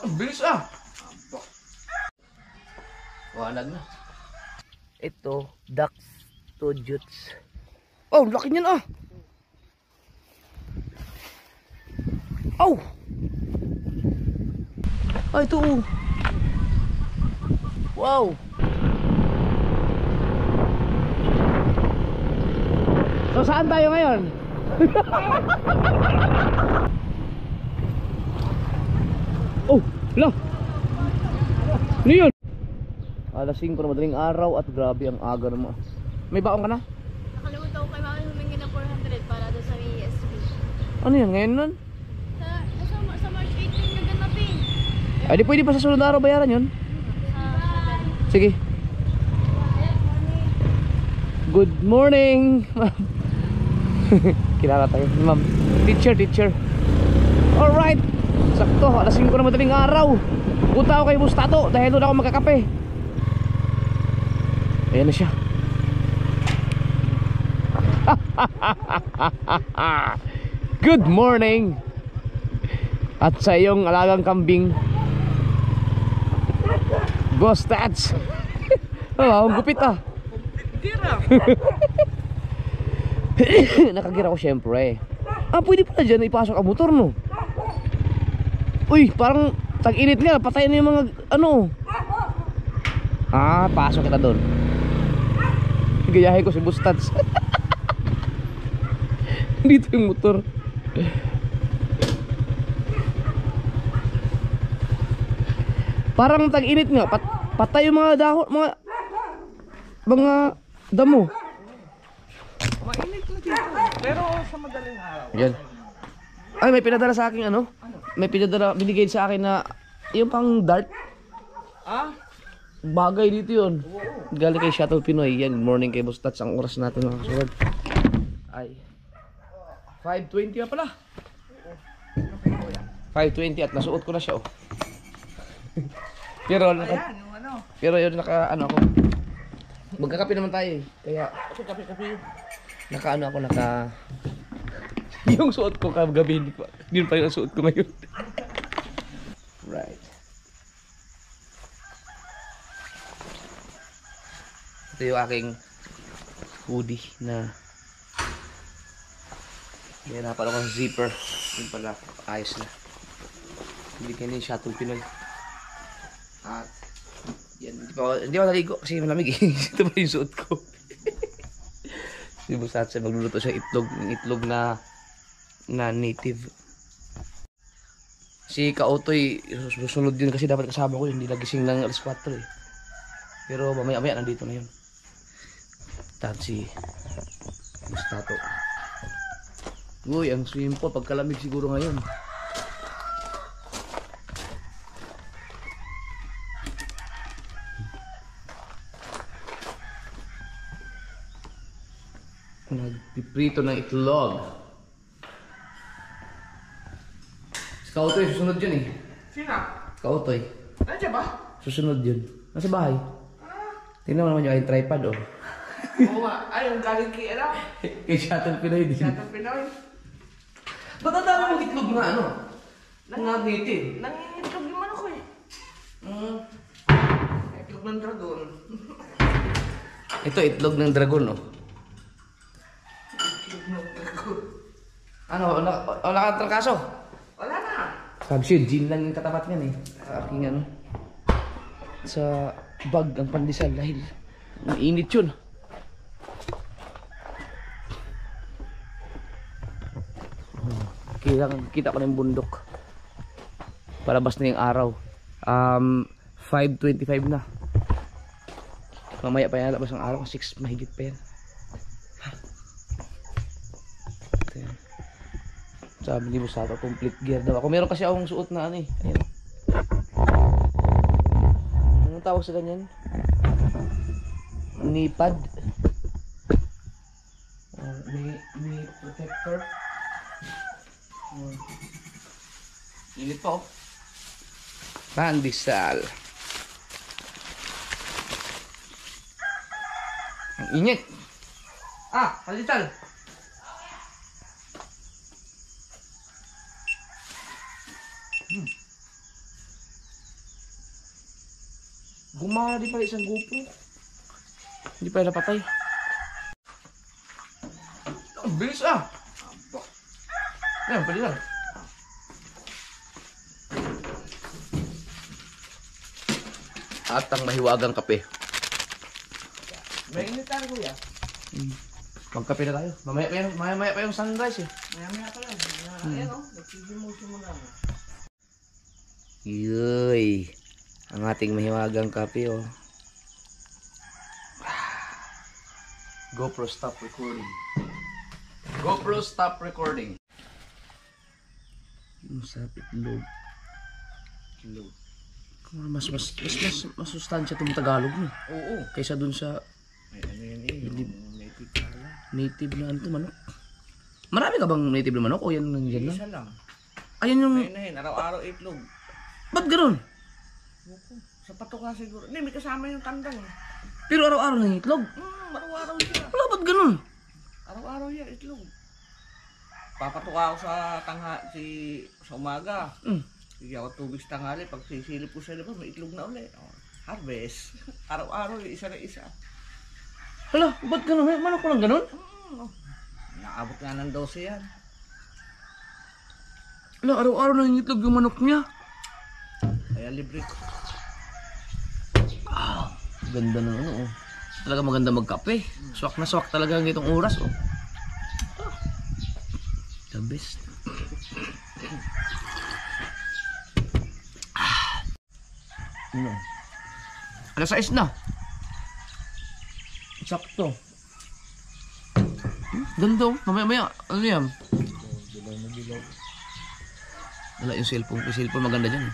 Ang bilis ah. Wanag na. Ito, Dax Studios. Oh, laki niyan ah. Oh. Ay, ito oh. Wow. So saan tayo ngayon? Oh, la. Ano yun? Alas 5 na madaling araw at grabe ang aga naman. May baon ka na? Nakalimutan ko kay mami humingi ng 400 para doon sa ESP. Ano yan ngayon nun? Sa March 18 yung ganapin. Ay di pwede pa sa sunod na araw bayaran yun? Sige. Good morning. Kilala tayo, ma'am. Teacher. Alright. Sakto, alas 5 na madaling araw. Punta ako kay Bustato dahil doon ako magkakape. Ayan na siya. Good morning. At sa iyong alagang kambing Gostats. Oh, ang gupit ah. Nakagira ko syempre. Pwede pala dyan ipasok ang motor no. Uy, parang tag-init nga, patayin na yung mga ano. Pasok kita doon. Gayahin ko si Bustats. Dito yung motor. Parang tag-init nga, patay yung mga dahon, mga damo. Mainit na dito. Pero sa madaling araw. Yan. Ay, may pinadala sa akin ano? May pinadala, binigay sa akin na yung pang dart. Bagay dito yun. Galing kay Shuttle Pinoy. Yan, morning kay Boss Tats. Ang oras natin mga kasunod ay 5:20 na pala. 5:20 at nasuot ko na siya oh. Pero yun naka ano ako. Magkakape naman tayo eh. Kaya kape. Naka ano ako yung suot ko kagabi hindi pa rin ang suot ko ngayon. Right. Ito yung aking hoodie na hirapan ako ng zipper. Yun pala, ayos na. Hindi kayo yung Shuttle Pinoy. At yan, hindi ako naligo kasi malamig eh. Ito pa yung suot ko. Si Busatsa magluluto siya itlog na native. Si Kautoy susunod din kasi dapat kasama ko yun. Hindi nagising ng alas 4 eh. Pero mamaya nandito na yun. At si Bustato. Uy, ang swimming pool pagkalamig siguro ngayon. Nagpiprito ng itlog. Si Kautoy susunod yun eh. Sino? Kautoy. Nandiyan ba? Susunod yun. Nasa bahay. Tingnan mo naman yung tripod oh. Oo nga. Ay, yung galing kay ano? Kay Shuttle Pinoy din. Shuttle Pinoy. Ba't ang dami mong itlog na ano? Native. Nangingitlog yung manok ko eh. Itlog ng dragon. Ito itlog ng dragon oh. Itlog ng dragon. Ano? Wala kang trangkaso? Wala na. Sabi siya, gin lang yung katapat niyan eh. Sa aking ano. Sa bag ang pandesal dahil mainit yun. Kita ko na yung bundok. Palabas na yung araw. 5:25 na. Mamaya pa yan labas ang araw. 6 mahigit pa yan. Sabi ni Bustato, complete gear daw ako. Meron kasi akong suot na ano eh. Ayan. Anong tawag sa ganyan? Knee pad. Knee protector. Init pa oh. Pandesal. Ang init. Pandesal. Gumana din pala isang GoPro. Hindi pala napatay. Ang bilis ah! Yan, pwede lang. At ang mahiwagang kape. May initan, kuya. Magkape na tayo. Mamaya pa yung sunrise eh. Maya pa lang. Ayan o, nagsisimul-simul lang. Yuy. Ang ating mahiwagang kape oh. GoPro stop recording. GoPro stop recording. Masarap itlog. Itlog. Mas sustansya itong Tagalog mo. Oo. Kaysa dun sa May ano yan eh, yung native kala. native na ano manok. Marami ka bang native na manok o yan lang dyan lang? Isa lang. Ayan yung... May inahin, araw-araw itlog. Ba't ganun? Opo. Sa pato nga siguro. Hindi, may kasama yung tandang. Pero araw-araw na itlog. Araw-araw siya. Wala, ba't ganun? Araw-araw yan, itlog. Papatuka ako sa sa umaga. Bigyan ako tubig sa tanghali. Pag sisilip ko sa labas, may itlog na ulit. Oh, harvest. Araw-araw, isa na isa. Hala, ba't ganun? May manok ko lang ganun? Naabot nga ng 12 yan. Hala, araw-araw na itlog yung manok niya. Kaya libre ko. Ganda ng ano oh. Talaga maganda magkape. Swak na swak talaga ng itong oras oh. The best. Ano? Alas 6 na. Sakto. Ganda oh. Mamaya. Ano yan? Wala yung cellphone. Yung cellphone maganda dyan.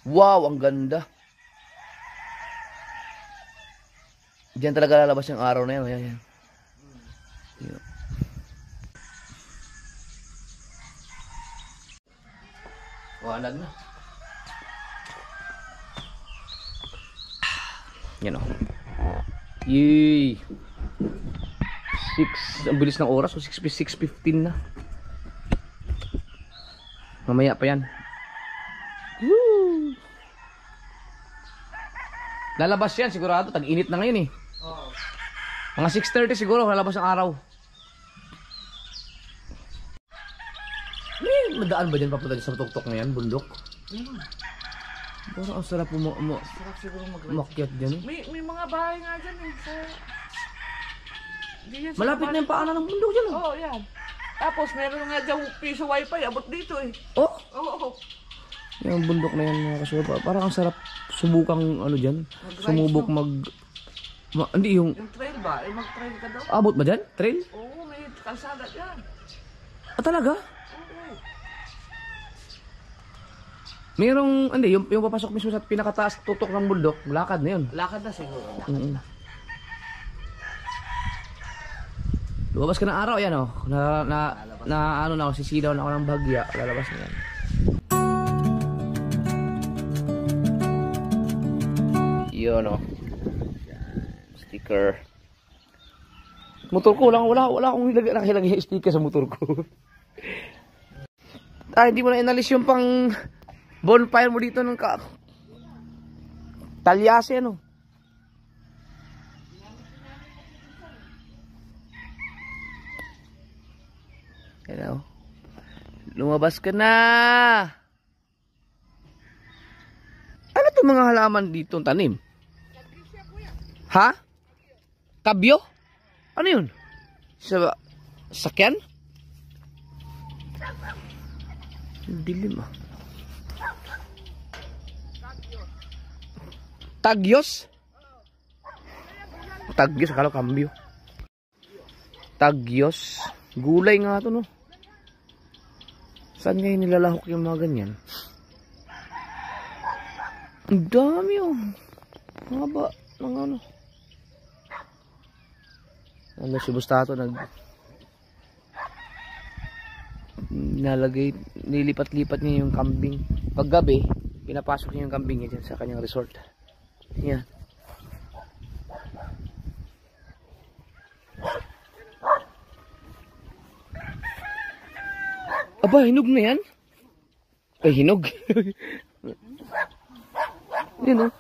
Wow, ang ganda. Diyan talaga lalabas yung araw na yan. Ayan, ayan. Ayan. Walag na. Yan o. Yay! 6, ang bilis ng oras. So 6:15 na. Mamaya pa yan. Woo! Lalabas yan sigurado. Tag-init na ngayon eh. Mga 6:30 siguro lalabas ang araw. Madaan ba dyan papunta sa tuktok na yan? Bundok? Parang ang sarap Sarap siguro umakyat dyan. May mga bahay nga dyan eh. Malapit na yung paanan ng bundok dyan. Oo, yan. Tapos meron nga dyan piso wifi. Abot dito eh. Oh! Oo. Yung bundok na yan mga kasuwa. Parang ang sarap subukang ano dyan. Sumubok hindi yung... Yung trail ba? Eh mag-trail ka daw. Abot ba dyan? Trail? Oo, may kalsada dyan. Ah talaga? Oo. Mayroong, hindi, yung papasok mismo sa pinakataas tutok ng bundok, lakad na yun. Lakad na siguro. Lumabas ka ng araw, yan o. Ano na ako, sisilaw na ako ng bagya. Lalabas na yan. Yun o. Sticker. Motor ko, wala akong nakilagay sticker sa motor ko. Hindi mo na inalis yung pang bonfire mo dito ng talyase ano. Hello. Lumabas ka na. Ano itong mga halaman dito tanim? Ha? Kabyo? Ano yun? Sa sakyan? Dilim ah. Tagyos? Tagyos, akala ko kambyo. Tagyos. Gulay nga ito, no? Saan ngayon nilalahok yung mga ganyan? Ang dami, oh. Haba ng ano. Ano si Bustato nalagay, nilipat-lipat niya yung kambing. Paggabi, pinapasok niya yung kambing niya dyan sa kanyang resort. Yan. Aba, hinog na yan? Ay, hinog. Yun, oh.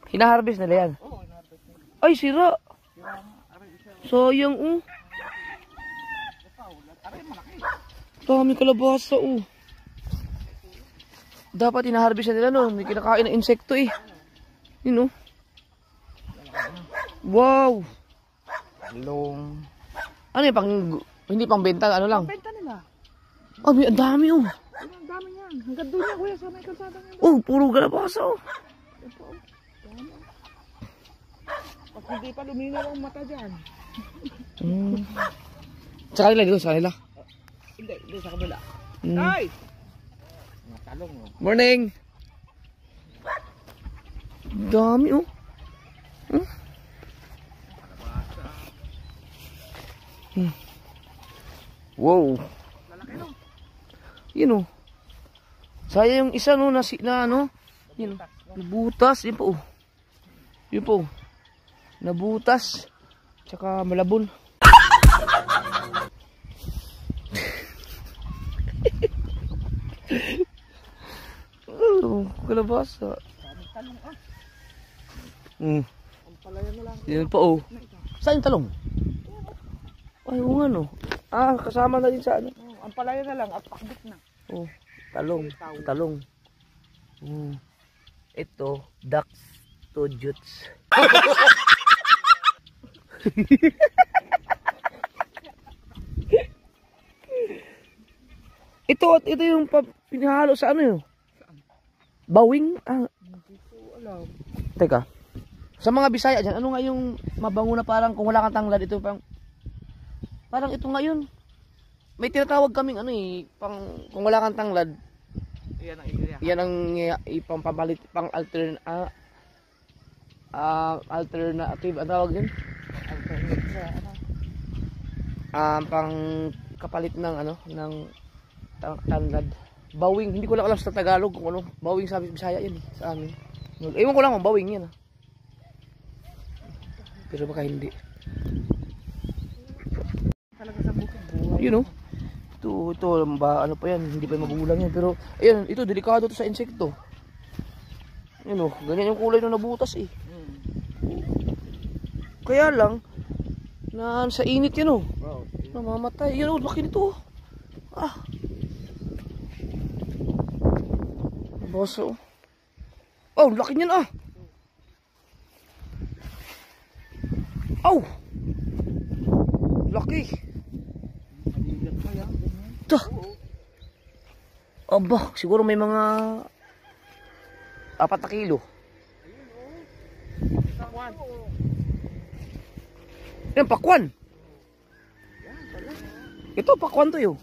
Hinaharvest nila yan. Ay, sira. Sayang, oh. Dami kalabasa, oh. Dapat hinaharvest na nila, no? May kinakain na insekto, eh. Yun, oh. Wow. Long. Ano yung pang... Hindi pang benta, ano lang? Benta nila. Oh, may ang dami, oh. Ang dami niyan. Hanggang doon niya, kuya, sa may kalsada niya. Oh, puro kalabasa, oh. Pag hindi pa luminaw ang mata dyan. Sa kanila, dito, sa kanila. Hindi sa kabila. Mm. Ay! Matalong, oh. Morning! Dami, oh. Hmm? Wow. Yun, oh. Sayang yung isa, no, na ano. Yun, oh. Nabutas. Yun po, oh. Yun po. Nabutas. Tsaka malabon. Oh, kalabasa. Ang palaya na lang. Yan po, oh. Saan yung talong? Ay, oo nga, no. Ah, kasama na din sa ano. Ang palaya na lang at pakbit na. Oh, talong. Talong. Ito, ducks to jutes. ito yung pinahalo sa ano yun? Bawing? Ah. Hindi ko alam. Teka. Sa mga Bisaya dyan, ano nga yung mabango na parang kung wala kang tanglad, ito parang ito nga yun. May tinatawag kaming ano eh, kung wala kang tanglad, Yan ang ideya. yan ang ipampapalit, alternative, ang tawag din? Alternate sa ano. Pang kapalit ng ano, ng tanglad. Bawing, hindi ko lang alam sa Tagalog kung ano, bawing sa Bisaya yan eh, sa amin. Ewan ko lang kung bawing yan ah. Pero baka hindi. Talaga sa bukid buhay. You know, ito ano pa yan, hindi pa magulang yan. Pero, ayun, ito, delikado to sa insekto. You know, ganyan yung kulay na nabutas eh. Kaya lang, na sa init yan oh. Wow. Namamatay. Yan oh, laki nito oh. Ah. Boso. Oh, laki niyan ah. Oh. Laki. Maligat pa yan. Ito. Aba, siguro may mga 4 na kilo. Pakwan. Yan, pakwan. Ito, pakwan to yun.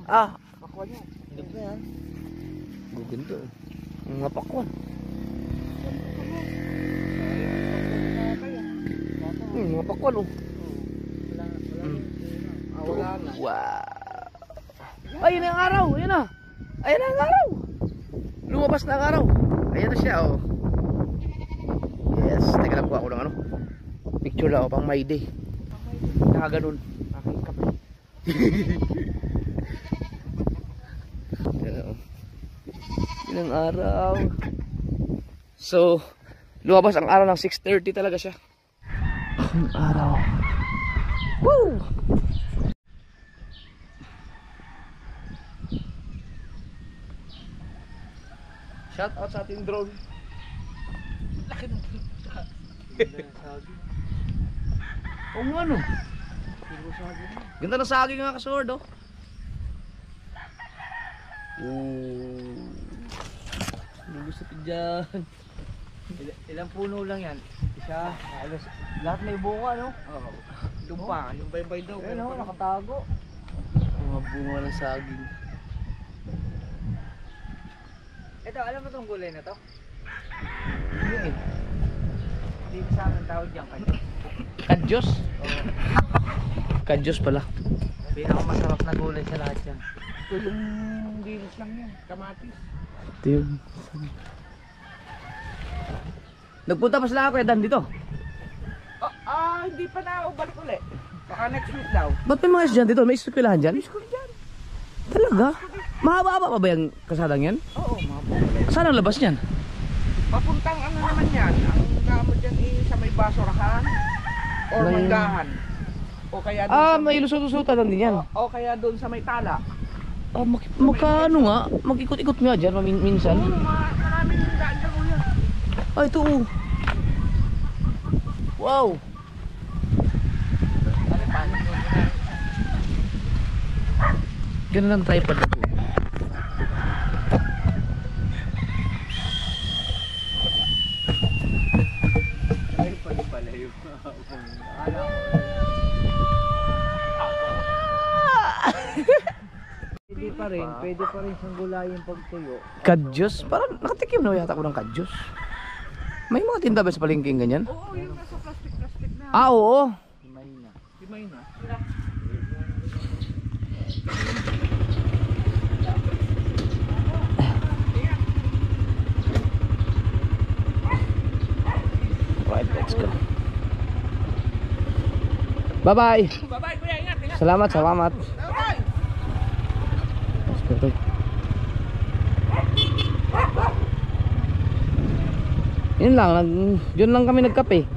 Ah, Pakwan yan. Ganda yan. ganda. Mga pakwan. Mga pakwan oh. Wala na. Wow. Ay, yun ang araw. Ayun na. Ayun na ang araw. Lumabas na ang araw. Ayan na siya oh. Yes. Teka lang, kuha ko ng ano. Picture lang pang my day. Nakaganon. Aking kape. Yun ang araw. So, lumabas ang araw ng 6:30 talaga siya. Ang araw. Woo! Shout out sa ating drone. Laki ng Oo nga no. Ganda ng saging nga kasword oh. Ano gusto ko dyan? Ilang puno lang yan? Isa, halos, lahat may bunga, no? Oo. Lumpa, yung baybay daw. Ayun oh, nakatago. Mga bunga ng saging. Ito, alam mo itong gulay na to? Ano eh? Hindi sa amin tawag dyan, kanyo. Kadyos? Kadyos pala. Pinakamasarap na gulay sa lahat yan. Ito yung dilis lang yan, kamatis. Ito yun. Nagpunta pa sila ako Dan dito. Hindi pa na ako balik ulit. Baka next week daw. Ba't may mga estudyante dito? May eskwelahan dyan? School dyan. Talaga? Mahaba-haba pa ba yung kasadang yan? Oo, mababa. Saan ang labas niyan? Papuntang ano naman yan, ang damo dyan sa may basurahan or manggahan. O kaya doon sa May lusot-lusutan lang din yan. o kaya doon sa may tala. Magkaano nga? Mag-ikot-ikot nga dyan minsan. Oo, maraming daan dyan kuya. Ay, ito oh. Wow. Ganun ang tripod na to. Ay, pala yung pwede pa rin siyang gulayin pagtuyo. Kadyos? Parang nakatikim na yata ako ng kadyos. May mga tinda ba sa palengke ganyan? Oo, yung nasa plastic na. Oo. Himay na. Right, let's go. Bye-bye. Bye-bye kuya, ingat. Salamat. Bye-bye. Let's go, Toy. Yun lang, yun lang kami nagkape.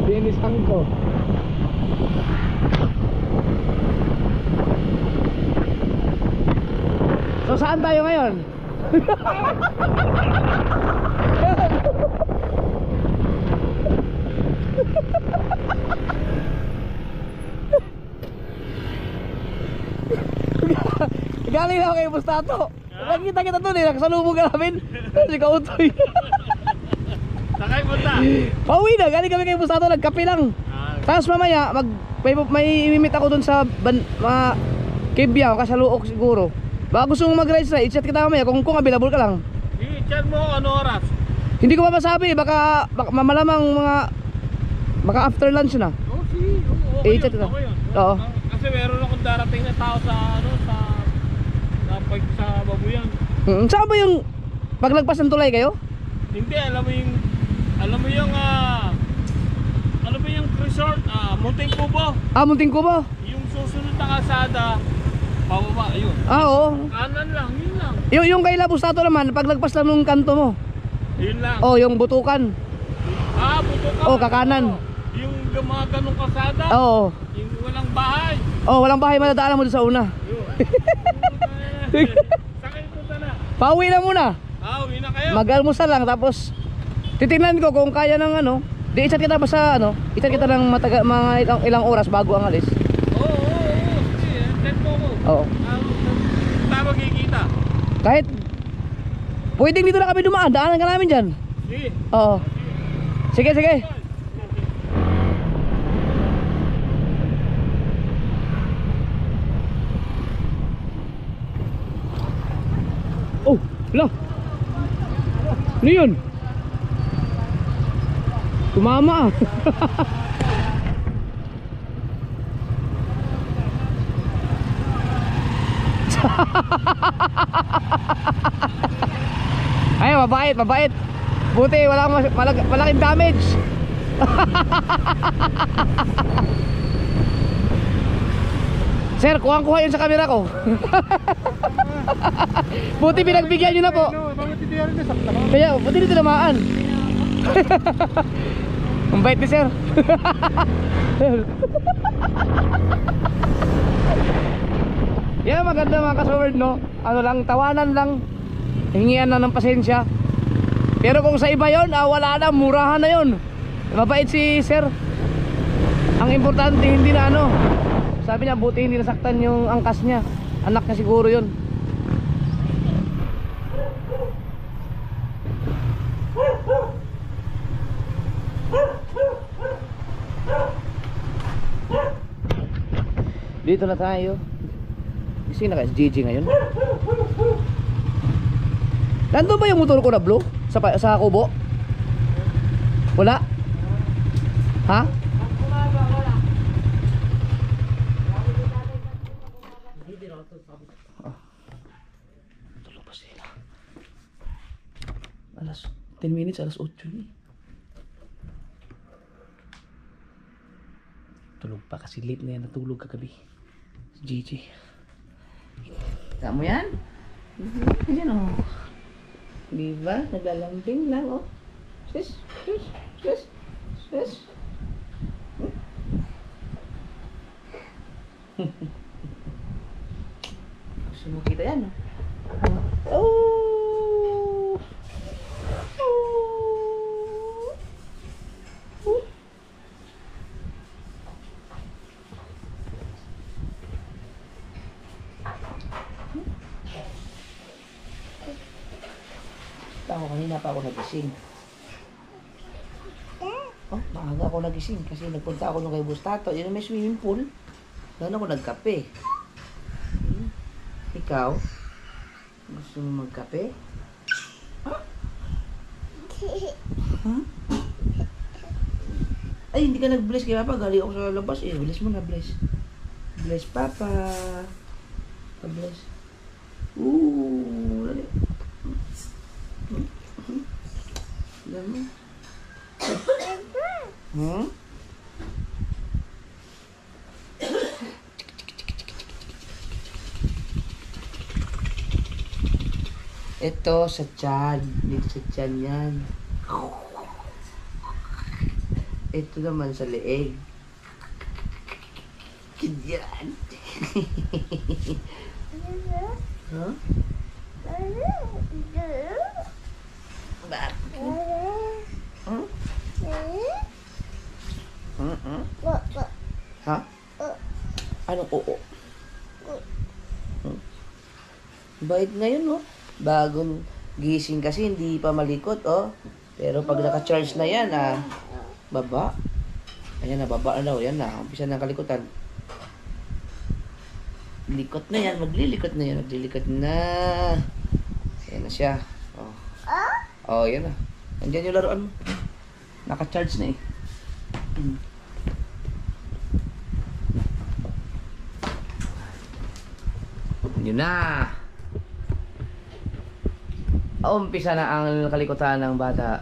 Dennis Angko. So saan tayo ngayon? Galing ako kay Bustato. Nakita kita doon eh, nakasalubong ka namin. Si Kautoy. Sakay punta. Pauwi na, galing kami kay Bustato, nagkape lang. Tapos mamaya, may imimit ako doon sa mga Kibya, kasaluok siguro. Baka gusto mong mag-rides na, i-chat kita mamaya kung available ka lang. I-chat mo ano oras? Hindi ko pa masabi, baka malamang baka after lunch na. Oh, sige. Okay I-chat yun, kita. okay yun. Oo. Kasi meron akong darating na tao sa sa Babuyan. Saan ba yung paglagpas ng tulay kayo? Hindi, alam mo yung ano ba yung resort? Munting Kubo. Munting Kubo. Yung susunod na kalsada, pababa, yun. Oo. Kanan lang, yun lang. Yung kay Bustato naman, paglagpas lang nung kanto mo. Yun lang. Yung butukan. Buto ka. Kakanan. Yung mga ganong kalsada. Oo. Yung walang bahay. Walang bahay, madadaanan mo doon sa una. Sakay punta na. Pauwi na muna. Uwi na kayo. Mag-almusal lang, tapos titingnan ko kung kaya ng i-chat kita ba sa i-chat kita ng mga ilang oras bago ang alis. Oo. Sige, chat mo ko. Oo. Tayo magkikita. Kahit pwedeng dito na kami dumaan, daanan ka namin dyan. Sige. Oo. Sige. Oh, hala. Ano yun? Tumama. Ay, mabait. Buti malaking damage. Sir, kuha yun sa camera ko. Buti pinagbigyan nyo na po. Kaya, buti dito namaan. Ang bait ni sir. Yan, maganda mga kasword, no? Ano lang, tawanan lang. Hingian na ng pasensya. Pero kung sa iba yon, wala na, murahan na yon. Mabait si sir. Ang importante, hindi na sabi niya, buti hindi nasaktan yung angkas niya. Anak niya siguro yon. Dito na tayo. Gising na kaya si JJ ngayon. Nandun ba yung motor ko na blue? Sa kubo? Wala? Ha? Tulog pa sila. 10 minutes, alas 8 ni. Tulog pa kasi late na yan natulog kagabi. Si JJ. Kita mo yan? Ayan o. Diba? Naglalambing lang o. Sis, sis, sis, sis. Gusto mo kita yan o. Oh! Ako kanina pa ako nagising. Oh, maaga ako nagising kasi nagpunta ako nung kay Bustato. Yun may swimming pool. Doon ako nagkape. Ikaw? Gusto mo magkape? Huh? Huh? Ay, hindi ka nag-bless kay Papa. Galing ako sa labas eh. Bless mo na, bless. Bless Papa. Bless. Dali. Dami. Hmm? Ito sa tiyan. Dito sa tiyan yan. Ito naman sa leeg. Ganyan. Huh? Bakit? Hmm? Ha? Anong oo? Bait ngayon, no? Bagong gising kasi, hindi pa malikot, oh. Pero pag naka-charge na yan, baba. Ayan na, baba na daw. Yan na, umpisa ng kalikutan. Likot na yan, maglilikot na yan, maglilikot na. Ayan na siya. Oh, oh yan na. Andiyan yung laruan mo. Naka-charge na eh. Yun na. Umpisa na ang kalikutan ng bata.